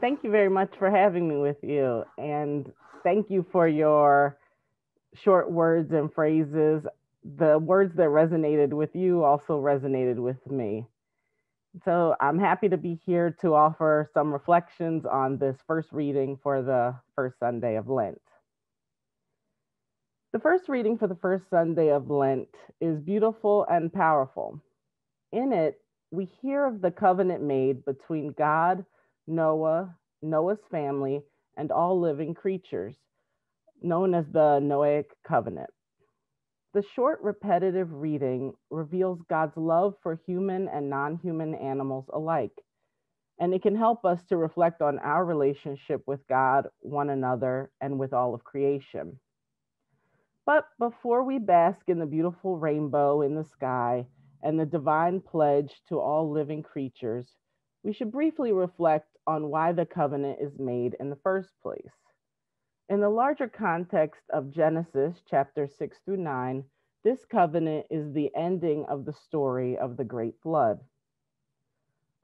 Thank you very much for having me with you. And thank you for your short words and phrases. The words that resonated with you also resonated with me. So I'm happy to be here to offer some reflections on this first reading for the first Sunday of Lent. The first reading for the first Sunday of Lent is beautiful and powerful. In it, we hear of the covenant made between God, Noah, Noah's family, and all living creatures, known as the Noahic covenant. The short, repetitive reading reveals God's love for human and non human animals alike, and it can help us to reflect on our relationship with God, one another, and with all of creation. But before we bask in the beautiful rainbow in the sky and the divine pledge to all living creatures, we should briefly reflect on why the covenant is made in the first place. In the larger context of Genesis chapter 6 through 9, this covenant is the ending of the story of the Great Flood.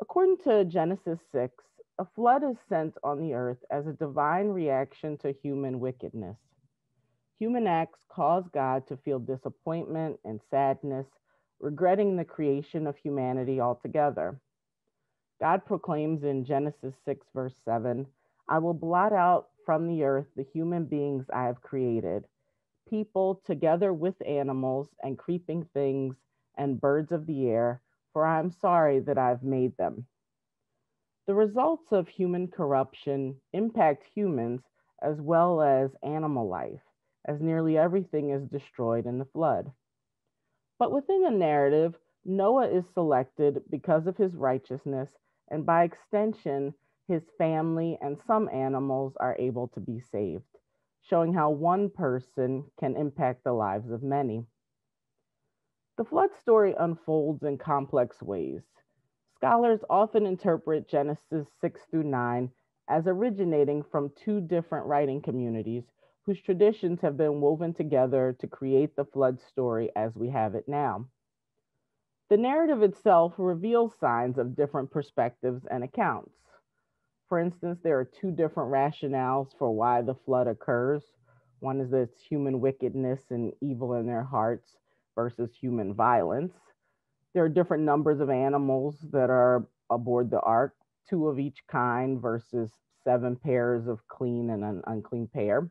According to Genesis 6, a flood is sent on the earth as a divine reaction to human wickedness. Human acts cause God to feel disappointment and sadness, regretting the creation of humanity altogether. God proclaims in Genesis 6, verse 7, I will blot out from the earth the human beings I have created, people together with animals and creeping things and birds of the air, for I am sorry that I've made them. The results of human corruption impact humans as well as animal life, as nearly everything is destroyed in the flood. But within the narrative, Noah is selected because of his righteousness, and by extension, his family and some animals are able to be saved, showing how one person can impact the lives of many. The flood story unfolds in complex ways. Scholars often interpret Genesis 6 through 9 as originating from two different writing communities whose traditions have been woven together to create the flood story as we have it now. The narrative itself reveals signs of different perspectives and accounts. For instance, there are two different rationales for why the flood occurs. One is that it's human wickedness and evil in their hearts versus human violence. There are different numbers of animals that are aboard the ark, two of each kind versus seven pairs of clean and an unclean pair.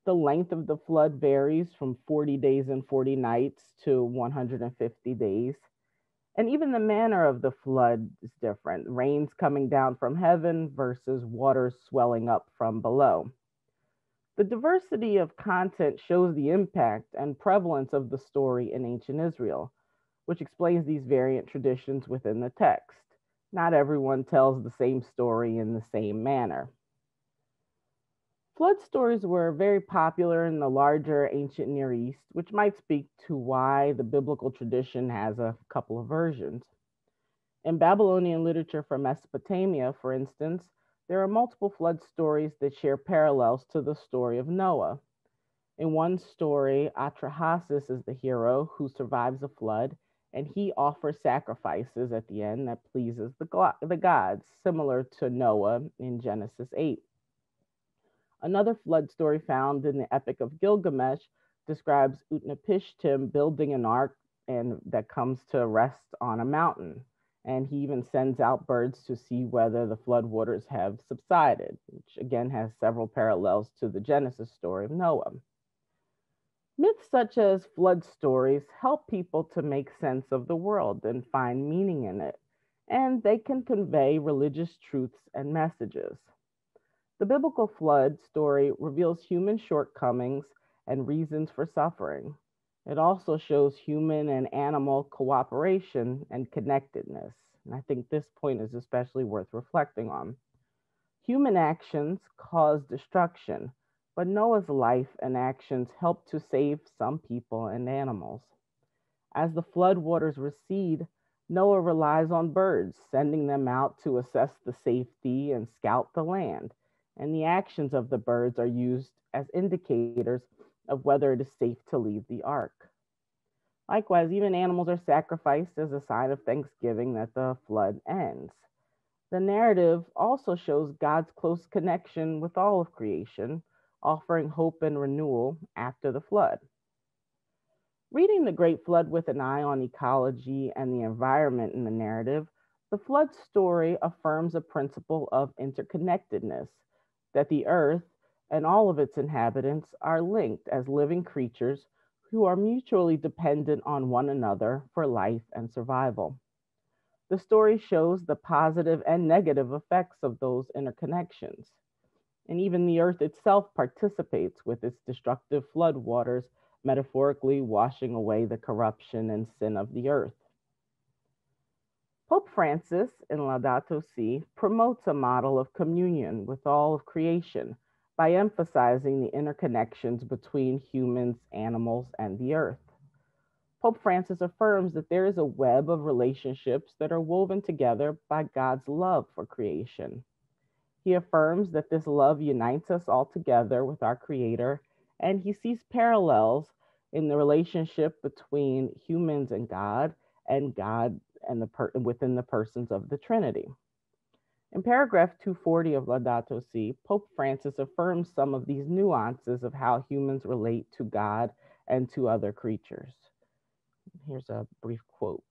The length of the flood varies from 40 days and 40 nights to 150 days. And even the manner of the flood is different, rains coming down from heaven versus waters swelling up from below. The diversity of content shows the impact and prevalence of the story in ancient Israel, which explains these variant traditions within the text. Not everyone tells the same story in the same manner. Flood stories were very popular in the larger ancient Near East, which might speak to why the biblical tradition has a couple of versions. In Babylonian literature from Mesopotamia, for instance, there are multiple flood stories that share parallels to the story of Noah. In one story, Atrahasis is the hero who survives a flood, and he offers sacrifices at the end that pleases the gods, similar to Noah in Genesis 8. Another flood story found in the Epic of Gilgamesh describes Utnapishtim building an ark and that comes to rest on a mountain. And he even sends out birds to see whether the floodwaters have subsided, which again has several parallels to the Genesis story of Noah. Myths such as flood stories help people to make sense of the world and find meaning in it, and they can convey religious truths and messages. The biblical flood story reveals human shortcomings and reasons for suffering. It also shows human and animal cooperation and connectedness. And I think this point is especially worth reflecting on. Human actions cause destruction, but Noah's life and actions help to save some people and animals. As the flood waters recede, Noah relies on birds, sending them out to assess the safety and scout the land. And the actions of the birds are used as indicators of whether it is safe to leave the ark. Likewise, even animals are sacrificed as a sign of thanksgiving that the flood ends. The narrative also shows God's close connection with all of creation, offering hope and renewal after the flood. Reading the Great Flood with an eye on ecology and the environment in the narrative, the flood story affirms a principle of interconnectedness, that the earth and all of its inhabitants are linked as living creatures who are mutually dependent on one another for life and survival. The story shows the positive and negative effects of those interconnections. And even the earth itself participates with its destructive flood waters, metaphorically washing away the corruption and sin of the earth. Pope Francis, in Laudato Si, promotes a model of communion with all of creation by emphasizing the interconnections between humans, animals, and the earth. Pope Francis affirms that there is a web of relationships that are woven together by God's love for creation. He affirms that this love unites us all together with our Creator, and he sees parallels in the relationship between humans and God and within the persons of the Trinity. In paragraph 240 of Laudato Si, Pope Francis affirms some of these nuances of how humans relate to God and to other creatures. Here's a brief quote.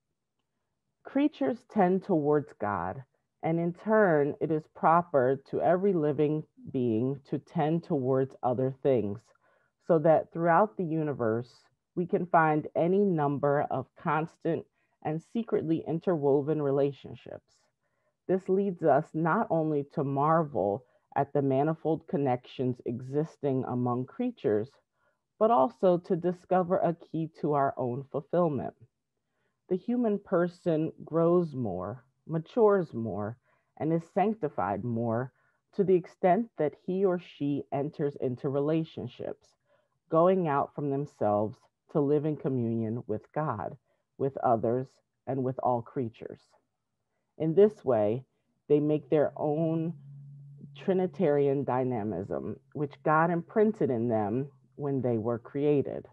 Creatures tend towards God, and in turn, it is proper to every living being to tend towards other things, so that throughout the universe, we can find any number of constant and secretly interwoven relationships. This leads us not only to marvel at the manifold connections existing among creatures, but also to discover a key to our own fulfillment. The human person grows more, matures more, and is sanctified more to the extent that he or she enters into relationships, going out from themselves to live in communion with God, with others, and with all creatures. In this way, they make their own Trinitarian dynamism, which God imprinted in them when they were created.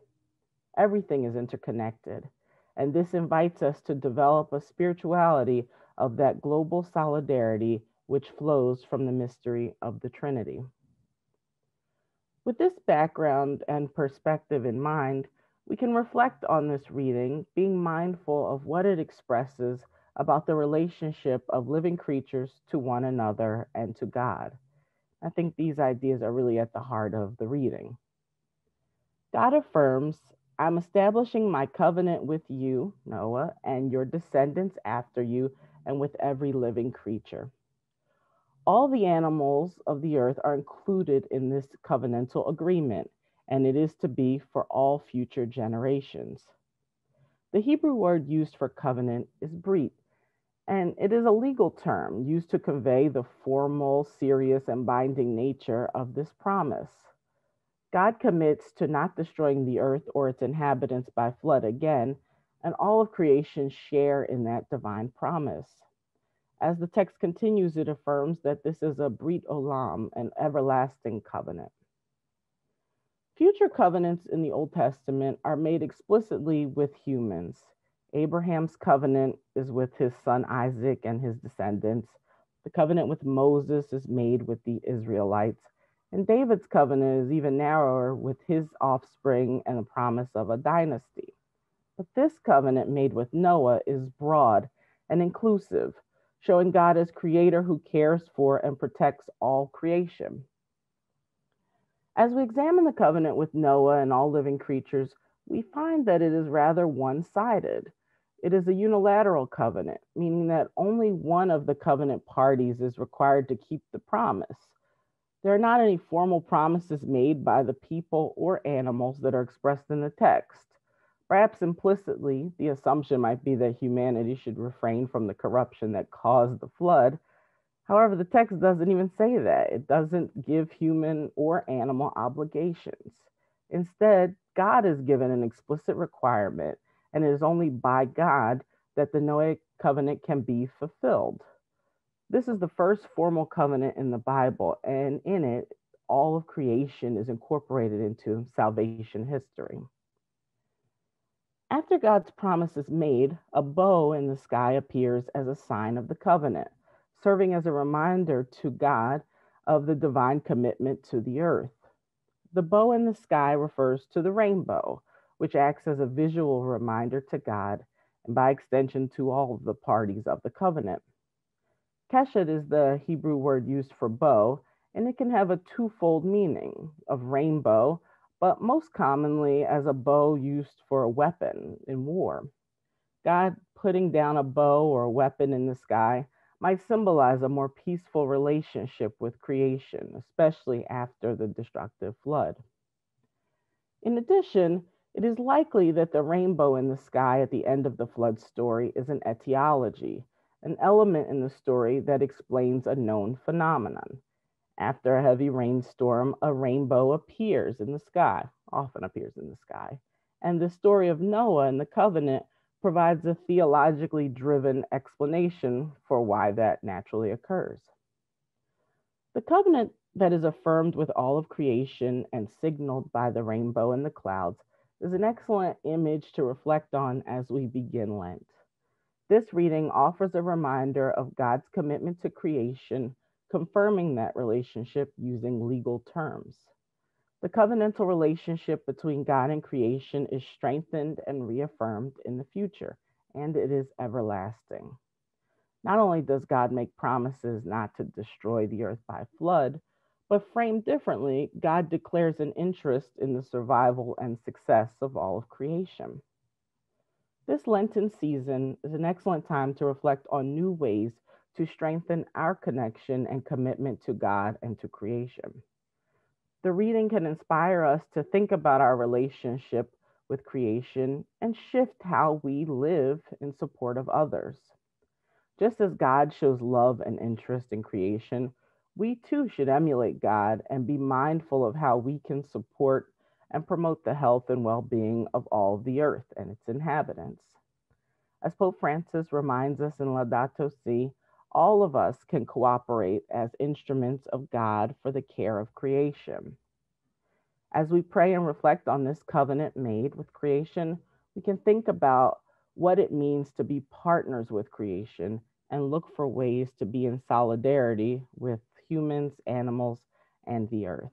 Everything is interconnected, and this invites us to develop a spirituality of that global solidarity which flows from the mystery of the Trinity. With this background and perspective in mind, we can reflect on this reading, being mindful of what it expresses about the relationship of living creatures to one another and to God. I think these ideas are really at the heart of the reading. God affirms, I'm establishing my covenant with you, Noah, and your descendants after you, and with every living creature. All the animals of the earth are included in this covenantal agreement, and it is to be for all future generations. The Hebrew word used for covenant is brit, and it is a legal term used to convey the formal, serious, and binding nature of this promise. God commits to not destroying the earth or its inhabitants by flood again, and all of creation share in that divine promise. As the text continues, it affirms that this is a Brit Olam, an everlasting covenant. Future covenants in the Old Testament are made explicitly with humans. Abraham's covenant is with his son Isaac and his descendants. The covenant with Moses is made with the Israelites. And David's covenant is even narrower with his offspring and the promise of a dynasty. But this covenant made with Noah is broad and inclusive, showing God as creator who cares for and protects all creation. As we examine the covenant with Noah and all living creatures, we find that it is rather one-sided. It is a unilateral covenant, meaning that only one of the covenant parties is required to keep the promise. There are not any formal promises made by the people or animals that are expressed in the text. Perhaps implicitly, the assumption might be that humanity should refrain from the corruption that caused the flood. However, the text doesn't even say that. It doesn't give human or animal obligations. Instead, God is given an explicit requirement, and it is only by God that the Noahic covenant can be fulfilled. This is the first formal covenant in the Bible, and in it, all of creation is incorporated into salvation history. After God's promise is made, a bow in the sky appears as a sign of the covenant. serving as a reminder to God of the divine commitment to the earth. The bow in the sky refers to the rainbow, which acts as a visual reminder to God and by extension to all of the parties of the covenant. Keshet is the Hebrew word used for bow, and it can have a twofold meaning of rainbow, but most commonly as a bow used for a weapon in war. God putting down a bow or a weapon in the sky might symbolize a more peaceful relationship with creation, especially after the destructive flood. In addition, it is likely that the rainbow in the sky at the end of the flood story is an etiology, an element in the story that explains a known phenomenon. After a heavy rainstorm, a rainbow appears in the sky, often appears in the sky, and the story of Noah and the covenant provides a theologically driven explanation for why that naturally occurs. The covenant that is affirmed with all of creation and signaled by the rainbow and the clouds is an excellent image to reflect on as we begin Lent. This reading offers a reminder of God's commitment to creation, confirming that relationship using legal terms. The covenantal relationship between God and creation is strengthened and reaffirmed in the future, and it is everlasting. Not only does God make promises not to destroy the earth by flood, but framed differently, God declares an interest in the survival and success of all of creation. This Lenten season is an excellent time to reflect on new ways to strengthen our connection and commitment to God and to creation. The reading can inspire us to think about our relationship with creation and shift how we live in support of others. Just as God shows love and interest in creation, we too should emulate God and be mindful of how we can support and promote the health and well being of all the earth and its inhabitants. As Pope Francis reminds us in Laudato Si, all of us can cooperate as instruments of God for the care of creation. As we pray and reflect on this covenant made with creation, we can think about what it means to be partners with creation and look for ways to be in solidarity with humans, animals, and the earth.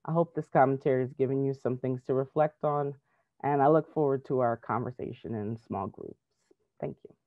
I hope this commentary has given you some things to reflect on, and I look forward to our conversation in small groups. Thank you.